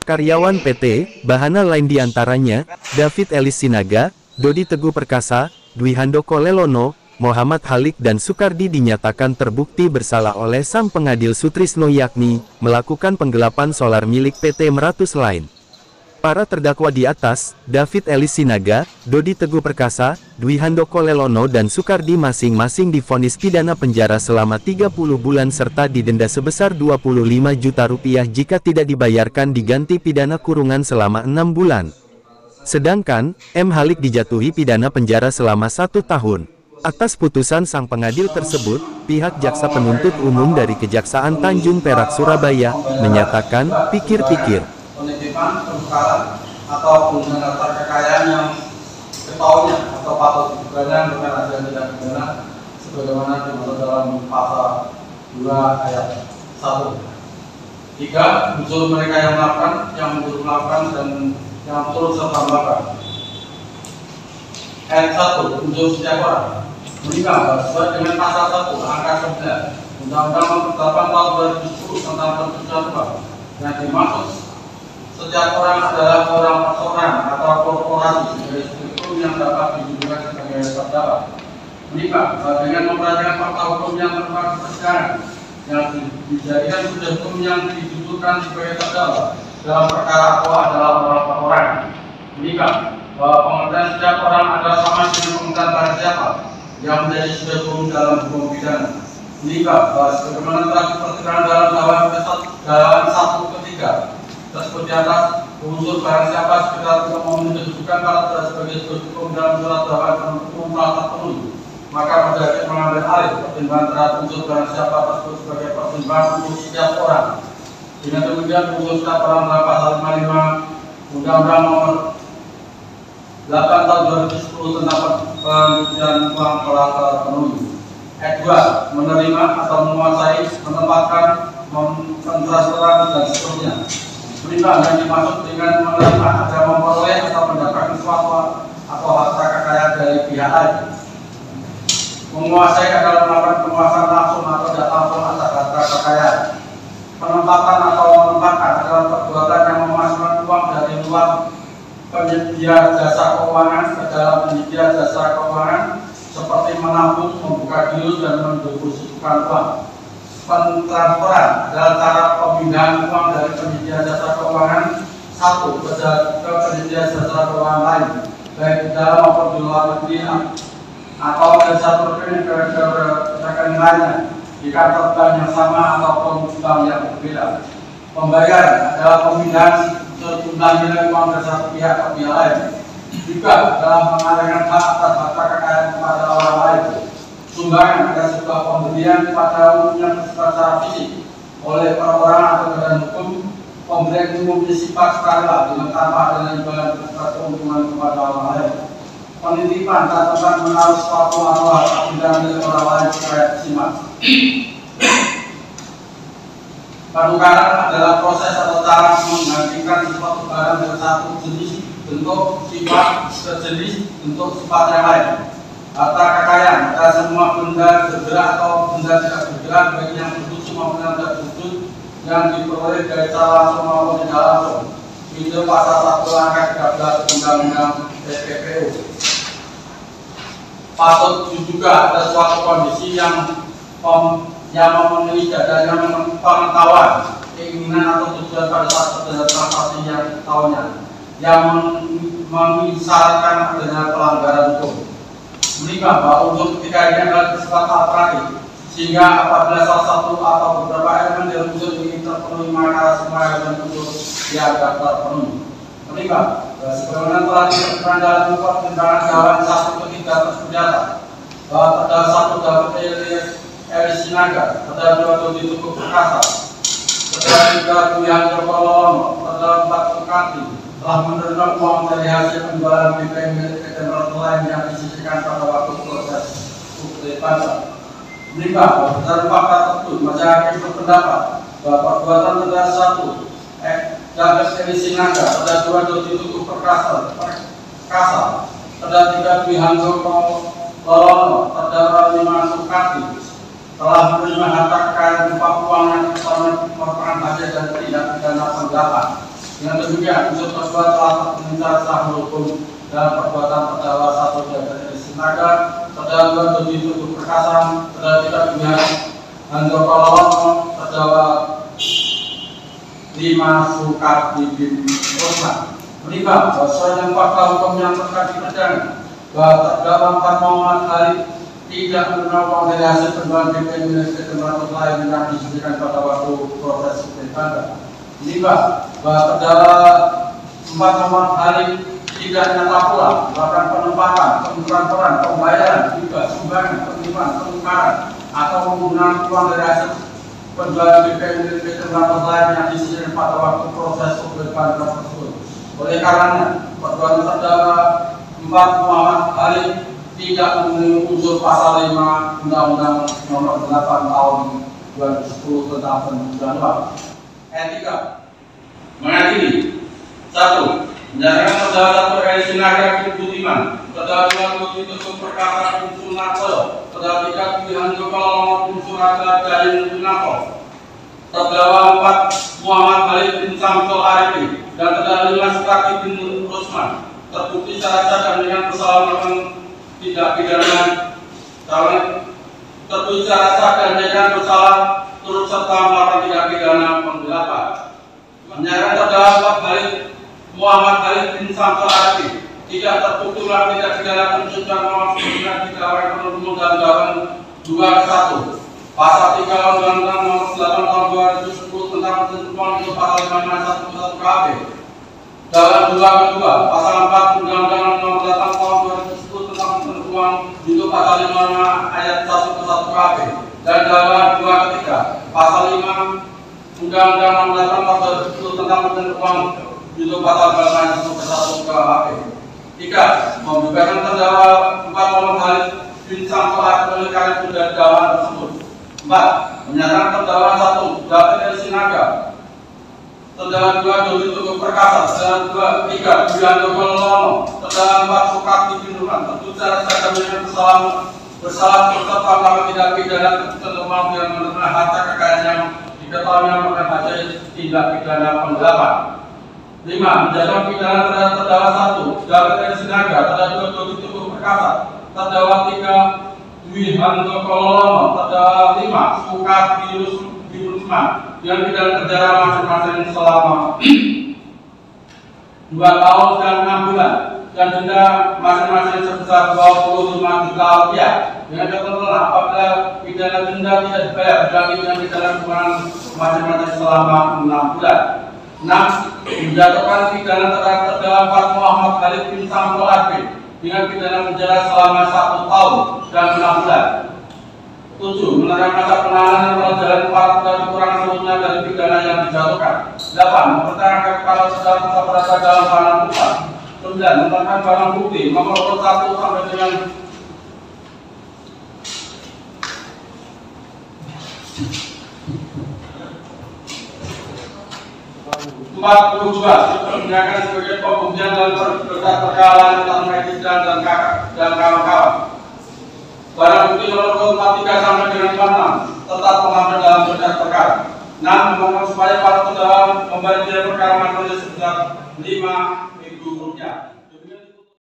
karyawan PT, Bahana lain diantaranya, David Elis Sinaga, Dodi Teguh Perkasa, Dwi Handoko Lelono, Muhammad Halik dan Sukardi dinyatakan terbukti bersalah oleh Sang Pengadil Sutrisno yakni, melakukan penggelapan solar milik PT Meratus Line. Para terdakwa di atas, David Elis Sinaga, Dodi Teguh Perkasa, Dwi Handoko Lelono dan Sukardi masing-masing divonis pidana penjara selama 30 bulan serta didenda sebesar 25 juta rupiah jika tidak dibayarkan diganti pidana kurungan selama 6 bulan. Sedangkan, M. Halik dijatuhi pidana penjara selama 1 tahun. Atas putusan sang pengadil tersebut, pihak jaksa penuntut umum dari Kejaksaan Tanjung Perak Surabaya, menyatakan, pikir-pikir. Penitipan, penukaran, atau penggunaan daftar kekayaan yang ketahuinya atau patut dipidana dengan adanya tindak pidana sebagaimana dimaksud dalam pasal 2 ayat 1. 3. Unsur mereka yang melakukan, yang turut melakukan, dan yang turut serta melakukan. Ayat 1. Unsur setiap orang meninggal sesuai dengan pasal 1 angka 9 Undang-Undang Nomor 8 Tahun 2010 tentang Persetujuan Uang yang dimaksud setiap orang adalah orang atau korporasi sebagai hukum yang dapat dijadikan sebagai terdakwa. Menimba dengan memperhatikan fakta hukum yang terdapat di persidangan yang dijadikan sudah hukum yang dituturkan sebagai terdakwa dalam perkara atau adalah orang. Menimba bahwa pengertian setiap orang adalah sama dengan pengertian barang siapa yang menjadi sudah hukum dalam hukum pidana. Menimba bahwa sebagaimana telah diperkirakan dalam dakwaan 1/3 tersebut di atas, unsur barang siapa sekitar untuk memenuhi kedudukan para sebagai hukum dalam surat dakwaan penuntut umum telah terpenuhi, maka majelis mengambil alih pertimbangan terhadap unsur barang siapa tersebut sebagai pertimbangan untuk setiap orang. Dengan demikian, unsur setiap orang dalam pasal 55 Undang-Undang Nomor 8 Tahun 2010 tentang pencucian uang telah terpenuhi. Ayat 2. Menerima atau menguasai, menempatkan, mentransferan dan seterusnya. Menimba yang dimaksud dengan menerima ada memperoleh atau mendapatkan suatu atau harta kekayaan dari pihak lain. Menguasai adalah melakukan penguasaan langsung atau tidak langsung atas harta kekayaan. Penempatan atau menempatkan adalah perbuatan yang memasukkan uang dari luar penyedia jasa keuangan ke dalam penyedia jasa keuangan seperti menabung, membuka giro dan mendepositkan uang. Pentransferan adalah cara pemindahan uang dari penyedia jasa keuangan satu ke penyedia jasa keuangan lain, baik di dalam maupun di luar negeri, atau dari satu rekening ke rekening lainnya di kantor bank yang sama ataupun bank yang berbeda. Pembayaran adalah pemindahan sejumlah nilai uang dari satu pihak ke pihak lain, juga dalam mengalihkan hak atas harta kekayaan kepada orang lain. Sumbangan adalah sebuah pemberian kepada umumnya secara fisik oleh perorangan atau badan hukum. Pemberian umum bersifat sukarela dengan tanpa adanya imbalan bersifat keuntungan kepada orang lain. Penitipan catatan menaruh suatu atau harta benda milik orang lain supaya disimak. Penukaran adalah proses atau cara menggantikan suatu barang dari satu jenis bentuk sifat ke jenis bentuk sifat yang lain. Harta kekayaan adalah semua benda bergerak atau benda tidak bergerak, baik yang berwujud maupun yang tidak berwujud, yang diperoleh dari cara langsung maupun tidak langsung. Itu pasal 1 angka 13 Undang-Undang SPPU. Patut juga ada suatu kondisi yang memenuhi dadanya pengetahuan, keinginan atau tujuan pada saat terjadi transaksi yang tahunya, yang mengisyaratkan adanya pelanggaran hukum. Menimba bahwa unsur ketiga ini adalah bersifat alternatif, sehingga apabila salah satu atau beberapa elemen dari unsur ini terpenuhi, maka semua elemen unsur dianggap terpenuhi. Menimba sebagaimana telah disebutkan dalam pertimbangan dakwaan 1/3 tersebut bahwa terdapat 1 David Elis Sinaga, terdapat 2 Dodi Teguh Perkasa, terdapat 3 Dwi Handoko Lelono, terdapat 4 Sukardi telah menerima uang dari hasil penjualan BPM milik PT Meratus Line yang disisihkan pada waktu proses penetapan. Menimba berdasarkan fakta tersebut, majelis hakim berpendapat bahwa perbuatan terdakwa 1 David Elis Sinaga, terdakwa 2 Dodi Teguh Perkasa, terdakwa 3 Dwi Handoko Lelono, terdakwa 5 Sukardi telah menerima harta kekayaan berupa uang yang merupakan hasil dari tindak pidana penggelapan. Dengan demikian, unsur terdakwa telah terpencar sah hukum dalam perbuatan terdakwa 1 David Elis Sinaga, terdakwa 2 Dodi Teguh Perkasa, terdakwa 3 Dwihandoko Lelono, terdakwa 5 Sukardi bin Rosman. Menimbang bahwa sesuai dengan fakta hukum yang telah di persidangan, bahwa terdakwa 4 Muhammad Halid tidak menerima uang dari hasil penjualan BPN milik PT Meratus lain yang disediakan pada waktu proses pilkada. Menimbang bahwa terdakwa 4 Muhammad Halid tidak nyata pula melakukan penempatan, pengaturan peran, pembayaran, juga sumbangan, penerimaan, penukaran, atau penggunaan uang dari hasil penjualan BPN milik PT Meratus lain yang disediakan pada waktu proses pilkada tersebut. Oleh karenanya, perbuatan terdakwa 4 Muhammad Halid tidak memenuhi unsur pasal 5 Undang-Undang Nomor 8 Tahun 2010 tentang pencucian uang. Etika mengadili 1. Menyatakan terdakwa 1 Elis Sinaga bin Budiman, terdakwa 2 Dodi Teguh Perkasa bin Sunarto, terdakwa 3 Dwihandoko Lelono bin Suraga Dayin Winako, terdakwa 4 Muhammad Halid bin Samsul Arifin, dan terdakwa 5 Sukardi bin Rosman terbukti secara sah dan dengan bersalah melakukan tindak pidana terbukti secara sah dan dengan bersalah turut serta melakukan tindak pidana penggelapan. Menyatakan terdakwa 4 Halid Muhammad Halid bin Samsul Arifin tidak terbukti melakukan tindak pidana pencucian uang sebagaimana didakwakan penuntut umum dalam dakwaan 2 ke 1 Pasal 3 Undang-Undang Nomor 8 Tahun 2010 tentang pencucian uang itu pasal 551 KUHP. Dalam 2 ke 2 Pasal 4 Undang-Undang Nomor 8 Tahun 2010 tentang pencucian uang itu pasal 55 ayat 1 ke 1 KUHP. Dan dalam 2 ke 3 Pasal 5 Undang-Undang Nomor 8 Tahun 2010 tentang pencucian uang itu pasal 5 ayat 1 ke 1 KUHP. 3. Membebaskan terdakwa 4 Muhammad Halid bin Samsul Arifin oleh karena sudah dakwaan tersebut. 4. Menyatakan terdakwa 1 David Elis Sinaga, terdakwa 2 Dodi Teguh Perkasa, terdakwa 3 Dwihandoko Lelono, terdakwa 4 Sukardi bin Rosman terbukti secara sah dengan bersalah serta melakukan tindak pidana tertentu yang menerima harta kekayaan yang diketahui merupakan hasil tindak pidana penggelapan. 5. Menjatuhkan pidana terhadap terdakwa 1 David Elis Sinaga, terdakwa 2 Dodi Teguh Perkasa, terdakwa 3 Dwihandoko Lelono, terdakwa 5 Sukardi bin Rosman dengan pidana penjara masing-masing selama 2 tahun dan 6 bulan dan denda masing-masing sebesar 25 juta rupiah. Dengan ketentuan apabila pidana denda tidak dibayar diganti dengan pidana kurungan masing-masing selama 6 bulan. 6. Menjatuhkan pidana terhadap terdakwa 4 Muhammad Halid bin Samsul Arifin dengan pidana penjara selama 1 tahun dan 6 bulan. 7. Menerima masa penahanan yang telah jalan 4 dan kurang sebelumnya dari pidana yang dijatuhkan. 8. Mempertahankan kepala terdakwa berada dalam tahanan rutan. 9. Menetapkan barang bukti nomor 1 sampai dengan 42 digunakan sebagai pembuktian dalam berkas perkara tentang medis dan kawan-kawan. Barang bukti nomor 43 sampai dengan 46 tetap mengambil dalam berkas perkara. 6. Memohon supaya para terdakwa membayar biaya perkara majelis sebesar Rp5.000.